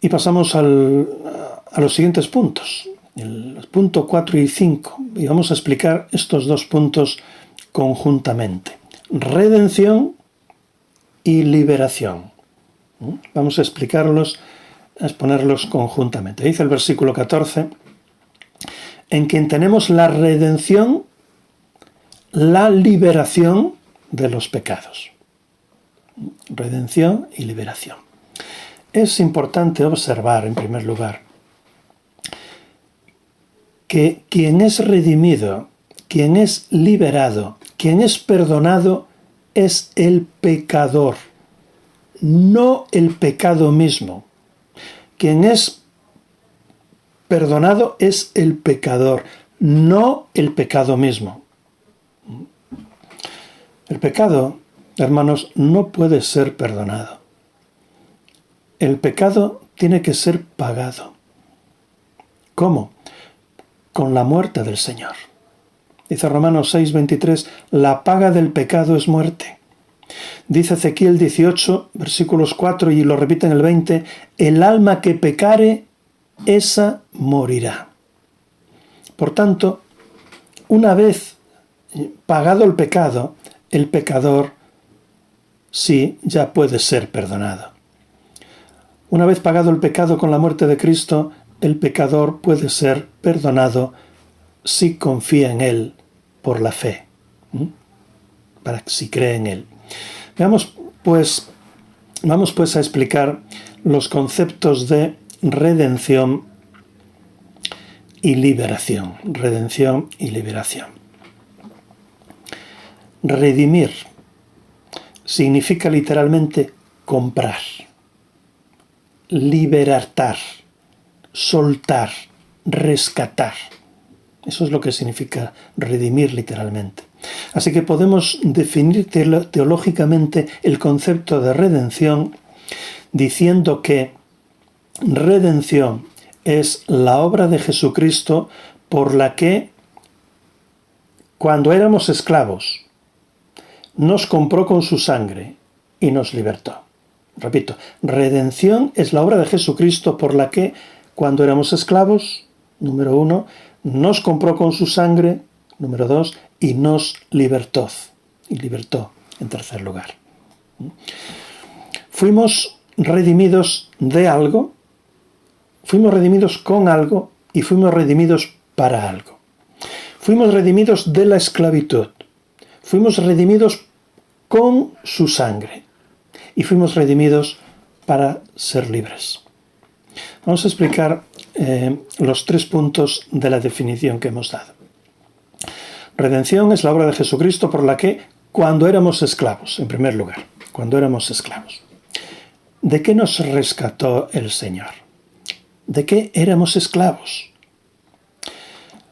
Y pasamos a los siguientes puntos, el punto 4 y 5. Y vamos a explicar estos dos puntos conjuntamente. Redención y liberación. Vamos a explicarlos, a exponerlos conjuntamente. Dice el versículo 14, en quien tenemos la redención, la liberación de los pecados. Redención y liberación. Es importante observar, en primer lugar, que quien es redimido, quien es liberado, quien es perdonado, es el pecador, no el pecado mismo. Quien es perdonado es el pecador, no el pecado mismo. El pecado, hermanos, no puede ser perdonado. El pecado tiene que ser pagado. ¿Cómo? Con la muerte del Señor. Dice Romanos 6:23, la paga del pecado es muerte. Dice Ezequiel 18, versículos 4, y lo repite en el 20, el alma que pecare, esa morirá. Por tanto, una vez pagado el pecado, el pecador sí ya puede ser perdonado. Una vez pagado el pecado con la muerte de Cristo, el pecador puede ser perdonado si confía en Él por la fe, si cree en Él. Vamos pues a explicar los conceptos de redención y liberación. Redención y liberación. Redimir significa literalmente comprar, libertar, soltar, rescatar. Eso es lo que significa redimir literalmente. Así que podemos definir teológicamente el concepto de redención diciendo que redención es la obra de Jesucristo por la que, cuando éramos esclavos, nos compró con su sangre y nos libertó. Repito, redención es la obra de Jesucristo por la que, cuando éramos esclavos, número 1, nos compró con su sangre, número 2, y nos libertó. Y libertó, en tercer lugar. Fuimos redimidos de algo, fuimos redimidos con algo y fuimos redimidos para algo. Fuimos redimidos de la esclavitud. Fuimos redimidos con su sangre. Y fuimos redimidos para ser libres. Vamos a explicar los 3 puntos de la definición que hemos dado. Redención es la obra de Jesucristo por la que, cuando éramos esclavos, en primer lugar, cuando éramos esclavos. ¿De qué nos rescató el Señor? ¿De qué éramos esclavos?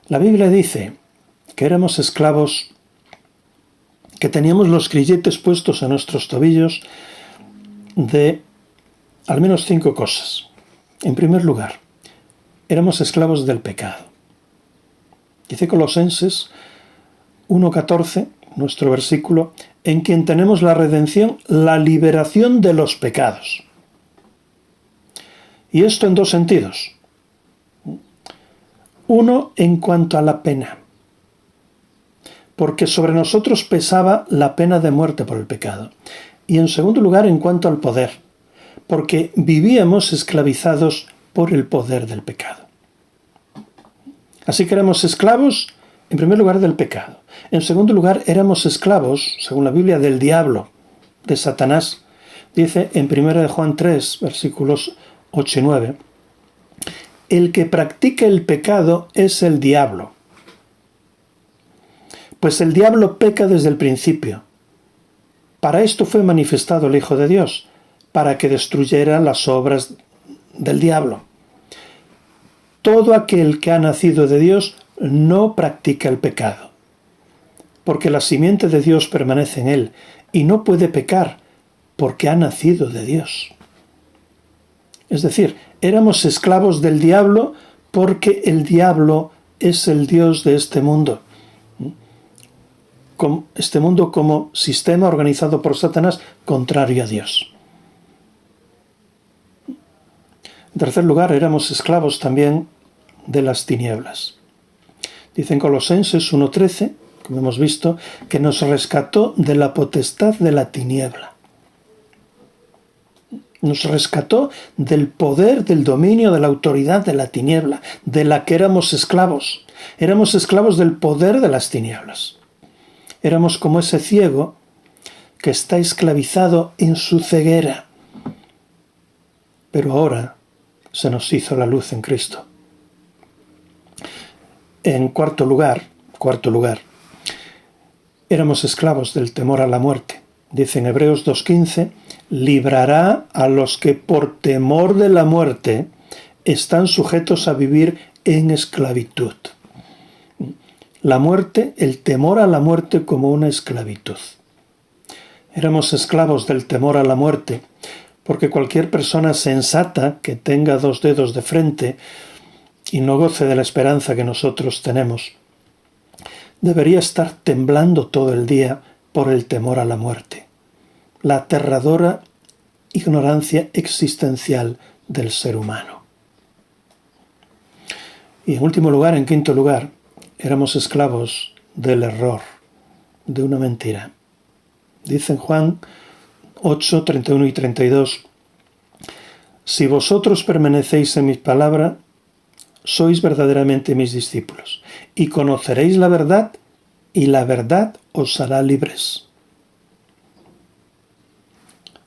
La Biblia dice que éramos esclavos, que teníamos los grilletes puestos a nuestros tobillos de al menos 5 cosas. En primer lugar, éramos esclavos del pecado. Dice Colosenses 1:14, nuestro versículo, en quien tenemos la redención, la liberación de los pecados. Y esto en 2 sentidos. Uno, en cuanto a la pena, porque sobre nosotros pesaba la pena de muerte por el pecado. Y en segundo lugar, en cuanto al poder, porque vivíamos esclavizados por el poder del pecado. Así que éramos esclavos, en primer lugar, del pecado. En segundo lugar, éramos esclavos, según la Biblia, del diablo, de Satanás. Dice en 1 Juan 3, versículos 8 y 9, el que practica el pecado es el diablo, pues el diablo peca desde el principio. Para esto fue manifestado el Hijo de Dios, para que destruyera las obras del diablo. Todo aquel que ha nacido de Dios no practica el pecado, porque la simiente de Dios permanece en él y no puede pecar porque ha nacido de Dios. Es decir, éramos esclavos del diablo porque el diablo es el Dios de este mundo. Este mundo como sistema organizado por Satanás contrario a Dios. En tercer lugar, éramos esclavos también de las tinieblas. Dice en Colosenses 1:13, como hemos visto, que nos rescató de la potestad de la tiniebla. Nos rescató del poder, del dominio, de la autoridad de la tiniebla, de la que éramos esclavos. Éramos esclavos del poder de las tinieblas. Éramos como ese ciego que está esclavizado en su ceguera. Pero ahora se nos hizo la luz en Cristo. En cuarto lugar, éramos esclavos del temor a la muerte. Dice en Hebreos 2:15, librará a los que por temor de la muerte están sujetos a vivir en esclavitud. La muerte, el temor a la muerte como una esclavitud. Éramos esclavos del temor a la muerte, porque cualquier persona sensata que tenga 2 dedos de frente y no goce de la esperanza que nosotros tenemos, debería estar temblando todo el día por el temor a la muerte, la aterradora ignorancia existencial del ser humano. Y en último lugar, en quinto lugar, éramos esclavos del error, de una mentira. Dice en Juan 8, 31 y 32, si vosotros permanecéis en mi palabra, sois verdaderamente mis discípulos, y conoceréis la verdad, y la verdad os hará libres.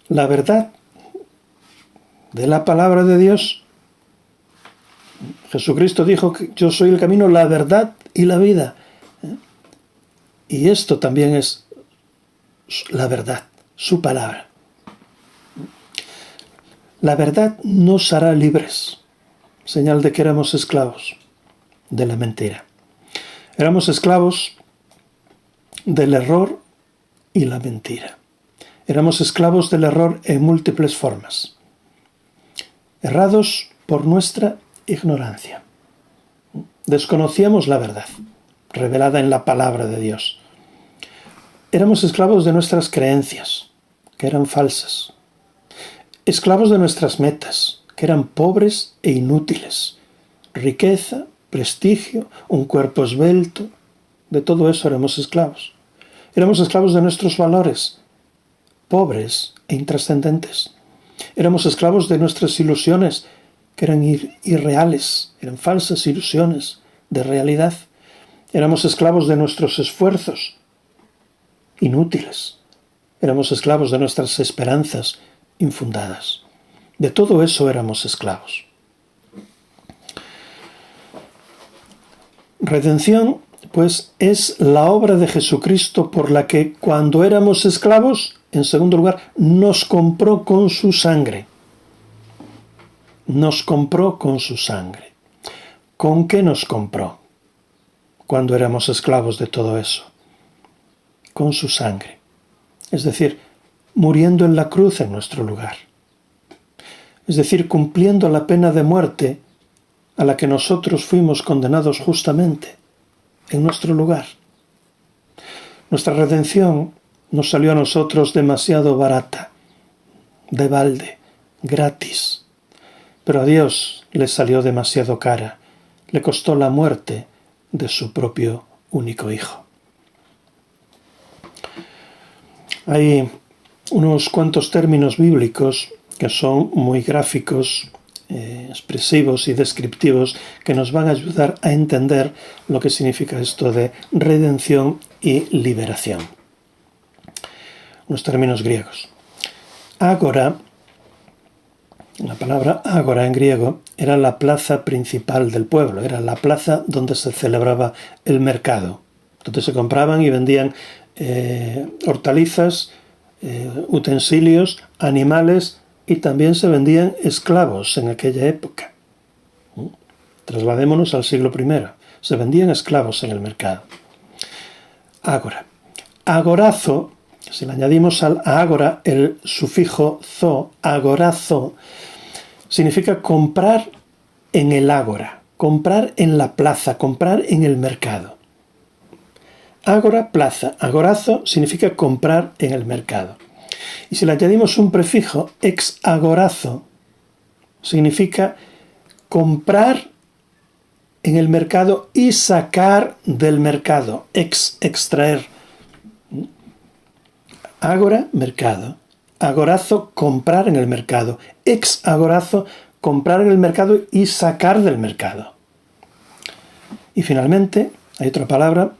La verdad de la palabra de Dios. Jesucristo dijo que yo soy el camino, la verdad y la vida. Y esto también es la verdad, su palabra. La verdad nos hará libres, señal de que éramos esclavos de la mentira. Éramos esclavos del error y la mentira. Éramos esclavos del error en múltiples formas. Errados por nuestra ignorancia. Desconocíamos la verdad, revelada en la palabra de Dios. Éramos esclavos de nuestras creencias, que eran falsas. Esclavos de nuestras metas, que eran pobres e inútiles. Riqueza, prestigio, un cuerpo esbelto, de todo eso éramos esclavos. Éramos esclavos de nuestros valores, pobres e intrascendentes. Éramos esclavos de nuestras ilusiones, que eran irreales, eran falsas ilusiones de realidad. Éramos esclavos de nuestros esfuerzos, inútiles. Éramos esclavos de nuestras esperanzas infundadas. De todo eso éramos esclavos. Redención, pues, es la obra de Jesucristo por la que cuando éramos esclavos, en segundo lugar, nos compró con su sangre. Nos compró con su sangre. ¿Con qué nos compró cuando éramos esclavos de todo eso? Con su sangre. Es decir, muriendo en la cruz en nuestro lugar. Es decir, cumpliendo la pena de muerte a la que nosotros fuimos condenados justamente en nuestro lugar. Nuestra redención nos salió a nosotros demasiado barata, de balde, gratis. Pero a Dios le salió demasiado cara. Le costó la muerte de su propio único Hijo. Hay unos cuantos términos bíblicos que son muy gráficos, expresivos y descriptivos, que nos van a ayudar a entender lo que significa esto de redención y liberación. Unos términos griegos. Ágora, la palabra ágora en griego, era la plaza principal del pueblo, era la plaza donde se celebraba el mercado, donde se compraban y vendían hortalizas, utensilios, animales, y también se vendían esclavos en aquella época. Trasladémonos al siglo I. Se vendían esclavos en el mercado. Ágora. Agorazo, si le añadimos al ágora el sufijo zo, agorazo, significa comprar en el ágora, comprar en la plaza, comprar en el mercado. Ágora, plaza. Agorazo significa comprar en el mercado. Y si le añadimos un prefijo, ex agorazo, significa comprar en el mercado y sacar del mercado, extraer. Ágora, mercado. Agorazo, comprar en el mercado. Agorazo, comprar en el mercado y sacar del mercado. Y finalmente, hay otra palabra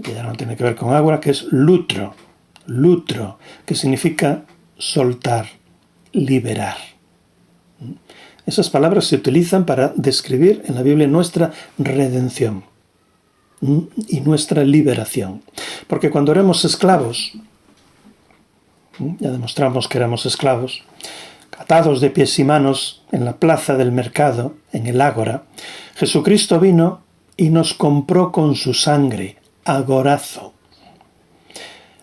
que ya no tiene que ver con ágora, que es lutro. Lutro, que significa soltar, liberar. Esas palabras se utilizan para describir en la Biblia nuestra redención y nuestra liberación. Porque cuando éramos esclavos, ya demostramos que éramos esclavos, atados de pies y manos en la plaza del mercado, en el ágora, Jesucristo vino y nos compró con su sangre, agorazo.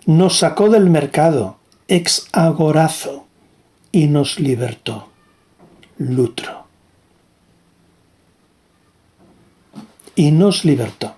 Nos sacó del mercado, agorazo, y nos libertó, lutro. Y nos libertó.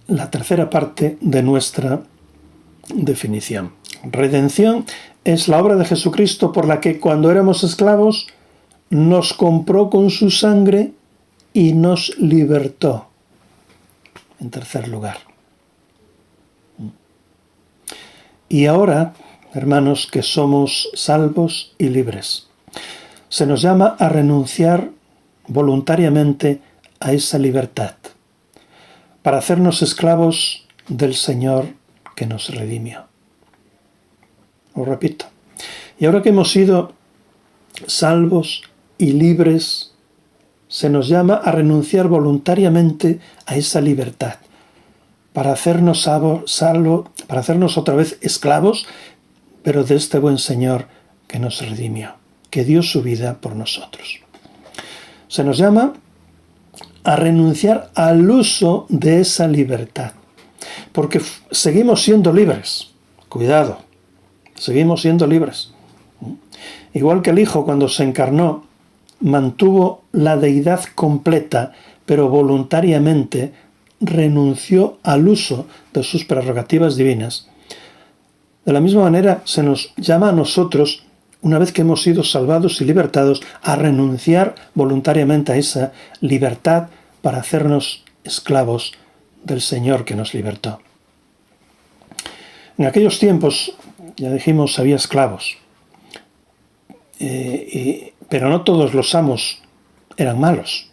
la tercera parte de nuestra definición. Redención es la obra de Jesucristo por la que cuando éramos esclavos nos compró con su sangre y nos libertó. En tercer lugar. Y ahora, hermanos, que somos salvos y libres, se nos llama a renunciar voluntariamente a esa libertad, para hacernos esclavos del Señor que nos redimió. Lo repito. Y ahora que hemos sido salvos y libres, se nos llama a renunciar voluntariamente a esa libertad, para hacernos para hacernos otra vez esclavos, pero de este buen Señor que nos redimió, que dio su vida por nosotros. Se nos llama a renunciar al uso de esa libertad, porque seguimos siendo libres. Cuidado, seguimos siendo libres. Igual que el Hijo, cuando se encarnó, mantuvo la deidad completa, pero voluntariamente renunció al uso de sus prerrogativas divinas. De la misma manera, se nos llama a nosotros, una vez que hemos sido salvados y libertados, a renunciar voluntariamente a esa libertad para hacernos esclavos del Señor que nos libertó. En aquellos tiempos, ya dijimos, había esclavos, pero no todos los amos eran malos.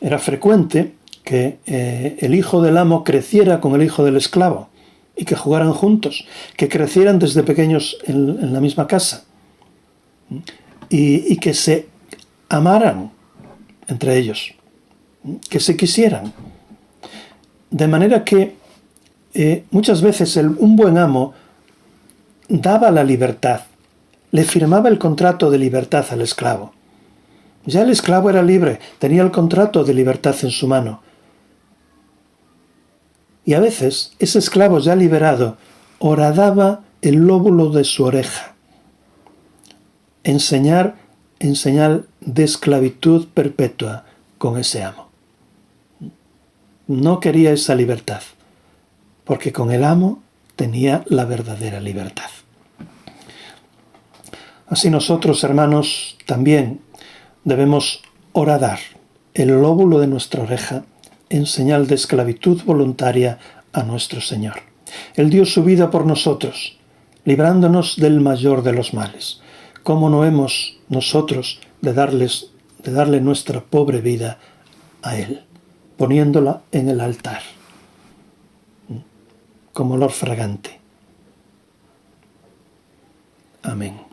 Era frecuente que el hijo del amo creciera con el hijo del esclavo y que jugaran juntos, que crecieran desde pequeños en la misma casa y que se amaran entre ellos, que se quisieran. De manera que muchas veces un buen amo daba la libertad, le firmaba el contrato de libertad al esclavo. Ya el esclavo era libre, tenía el contrato de libertad en su mano. Y a veces ese esclavo ya liberado horadaba el lóbulo de su oreja en señal de esclavitud perpetua con ese amo. No quería esa libertad, porque con el amo tenía la verdadera libertad. Así nosotros, hermanos, también debemos horadar el lóbulo de nuestra oreja en señal de esclavitud voluntaria a nuestro Señor. Él dio su vida por nosotros, librándonos del mayor de los males. ¿Cómo no hemos nosotros de darle nuestra pobre vida a Él, poniéndola en el altar, como olor fragante? Amén.